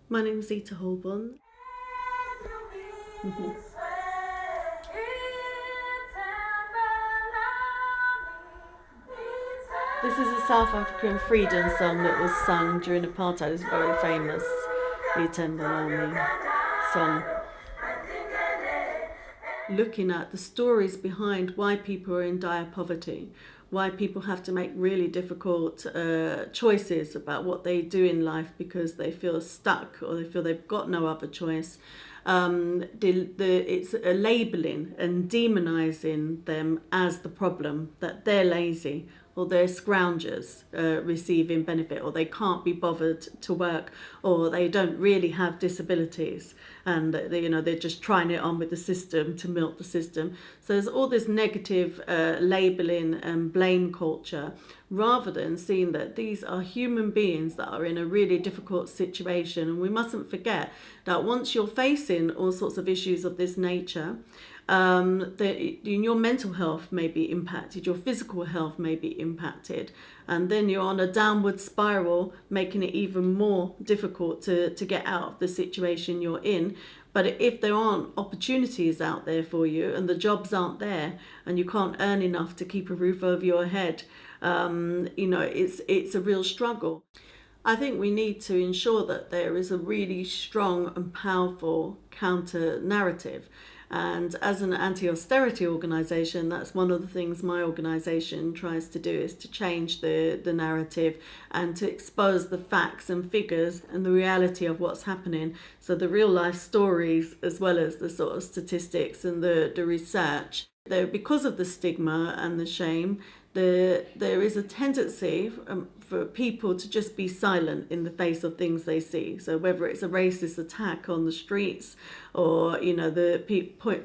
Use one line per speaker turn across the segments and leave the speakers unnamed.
My name is ZITA4. This is a South African freedom song that was sung during apartheid. It's very famous, the Army song. Looking at the stories behind why people are in dire poverty, why people have to make really difficult choices about what they do in life because they feel stuck or they feel they've got no other choice. It's a labelling and demonising them as the problem, that they're lazy or they're scroungers receiving benefit, or they can't be bothered to work, or they don't really have disabilities, and they're just trying it on with the system to milk the system. So there's all this negative labelling and blame culture, rather than seeing that these are human beings that are in a really difficult situation. And we mustn't forget that once you're facing all sorts of issues of this nature, your mental health may be impacted, your physical health may be impacted, and then you're on a downward spiral, making it even more difficult to get out of the situation you're in. But if there aren't opportunities out there for you, and the jobs aren't there, and you can't earn enough to keep a roof over your head, it's a real struggle. I think we need to ensure that there is a really strong and powerful counter narrative. And as an anti-austerity organisation, that's one of the things my organisation tries to do, is to change the narrative and to expose the facts and figures and the reality of what's happening. So the real life stories, as well as the sort of statistics and the research. Because of the stigma and the shame, there is a tendency for people to just be silent in the face of things they see. So whether it's a racist attack on the streets, or the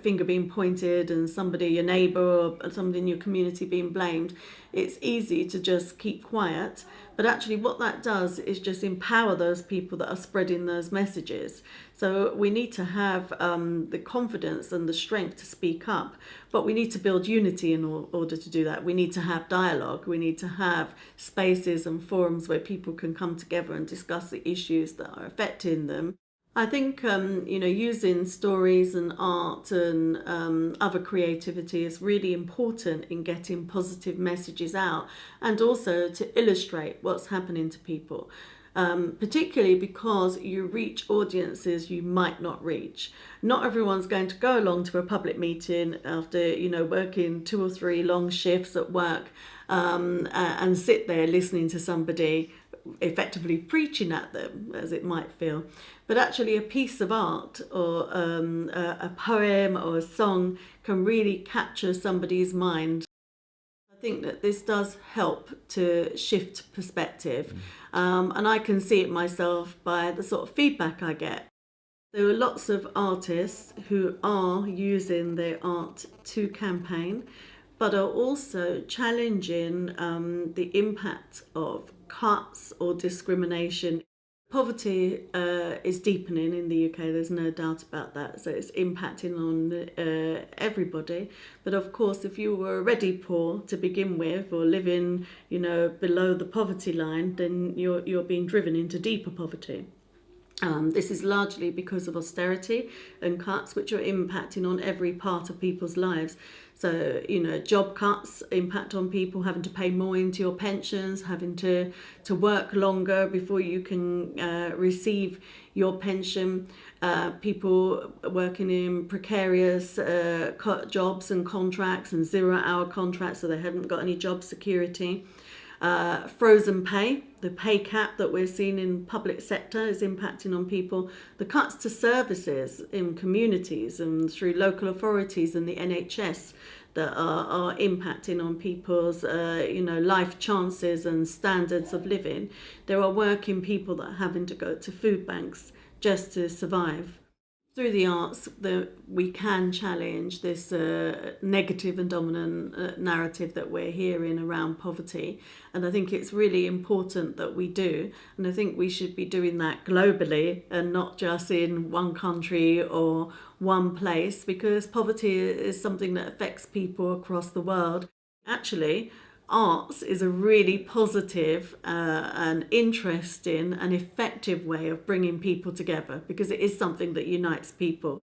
finger being pointed and somebody, your neighbour or somebody in your community, being blamed, it's easy to just keep quiet. But actually what that does is just empower those people that are spreading those messages. So we need to have the confidence and the strength to speak up, but we need to build unity in order to do that. We need to have dialogue. We need to have spaces and forums where people can come together and discuss the issues that are affecting them. I think using stories and art and other creativity is really important in getting positive messages out, and also to illustrate what's happening to people. Particularly because you reach audiences you might not reach. Not everyone's going to go along to a public meeting after working 2 or 3 long shifts at work and sit there listening to somebody effectively preaching at them, as it might feel. But actually a piece of art or a poem or a song can really capture somebody's mind. I think that this does help to shift perspective, and I can see it myself by the sort of feedback I get. There are lots of artists who are using their art to campaign, but are also challenging the impact of cuts or discrimination. Poverty is deepening in the UK, there's no doubt about that, so it's impacting on everybody. But of course, if you were already poor to begin with, or living below the poverty line, then you're being driven into deeper poverty. This is largely because of austerity and cuts, which are impacting on every part of people's lives. So, job cuts impact on people having to pay more into your pensions, having to work longer before you can receive your pension. People working in precarious jobs and contracts and 0-hour contracts, so they haven't got any job security. Frozen pay, the pay cap that we're seeing in public sector, is impacting on people. The cuts to services in communities and through local authorities and the NHS that are impacting on people's life chances and standards of living. There are working people that are having to go to food banks just to survive. Through the arts, we can challenge this negative and dominant narrative that we're hearing around poverty. And I think it's really important that we do. And I think we should be doing that globally and not just in one country or one place, because poverty is something that affects people across the world. Actually, arts is a really positive and interesting and effective way of bringing people together, because it is something that unites people.